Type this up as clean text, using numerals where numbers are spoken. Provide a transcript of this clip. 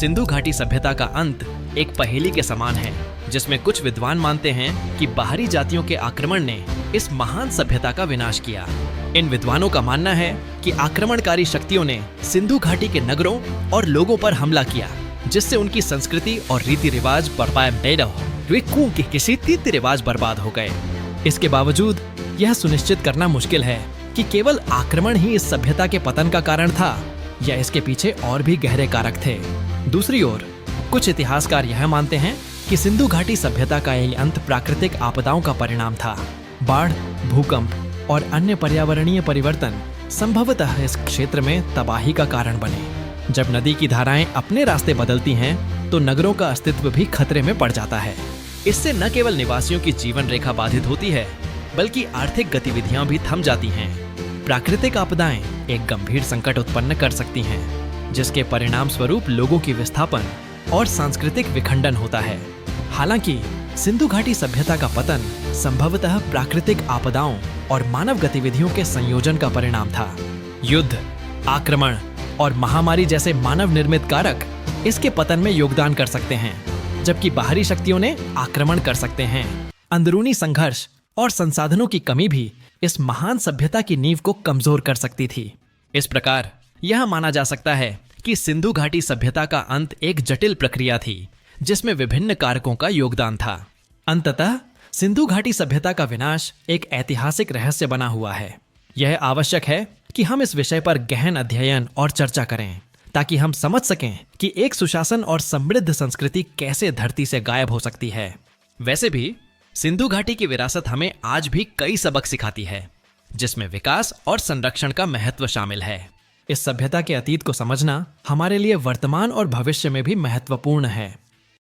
सिंधु घाटी सभ्यता का अंत एक पहेली के समान है, जिसमें कुछ विद्वान मानते हैं कि बाहरी जातियों के आक्रमण ने इस महान सभ्यता का विनाश किया। इन विद्वानों का मानना है कि आक्रमणकारी शक्तियों ने सिंधु घाटी के नगरों और लोगों पर हमला किया, जिससे उनकी संस्कृति और रीति रिवाज रीति रिवाज बर्बाद हो गए। इसके बावजूद यह सुनिश्चित करना मुश्किल है कि केवल आक्रमण ही इस सभ्यता के पतन का कारण था या इसके पीछे और भी गहरे कारक थे। दूसरी ओर कुछ इतिहासकार यह मानते हैं कि सिंधु घाटी सभ्यता का यह अंत प्राकृतिक आपदाओं का परिणाम था। बाढ़, भूकंप और अन्य पर्यावरणीय परिवर्तन संभवतः इस क्षेत्र में तबाही का कारण बने। जब नदी की धाराएं अपने रास्ते बदलती हैं, तो नगरों का अस्तित्व भी खतरे में पड़ जाता है। इससे न केवल निवासियों की जीवन रेखा बाधित होती है, बल्कि आर्थिक गतिविधियां भी थम जाती हैं। प्राकृतिक आपदाएं एक गंभीर संकट उत्पन्न कर सकती हैं, जिसके परिणाम स्वरूप लोगों की विस्थापन और सांस्कृतिक विखंडन होता है। हालांकि सिंधु घाटी सभ्यता का पतन संभवतः प्राकृतिक आपदाओं और मानव गतिविधियों के संयोजन का परिणाम था। युद्ध, आक्रमण और महामारी जैसे मानव निर्मित कारक इसके पतन में योगदान कर सकते हैं, जबकि बाहरी शक्तियों ने आक्रमण कर सकते हैं। अंदरूनी संघर्ष और संसाधनों की कमी भी इस महान सभ्यता की नींव को कमजोर कर सकती थी। इस प्रकार यह माना जा सकता है कि सिंधु घाटी सभ्यता का अंत एक जटिल प्रक्रिया थी, जिसमें विभिन्न कारकों का योगदान था। अंततः सिंधु घाटी सभ्यता का विनाश एक ऐतिहासिक रहस्य बना हुआ है। यह आवश्यक है कि हम इस विषय पर गहन अध्ययन और चर्चा करें, ताकि हम समझ सकें कि एक सुशासन और समृद्ध संस्कृति कैसे धरती से गायब हो सकती है। वैसे भी सिंधु घाटी की विरासत हमें आज भी कई सबक सिखाती है, जिसमें विकास और संरक्षण का महत्व शामिल है। इस सभ्यता के अतीत को समझना हमारे लिए वर्तमान और भविष्य में भी महत्वपूर्ण है।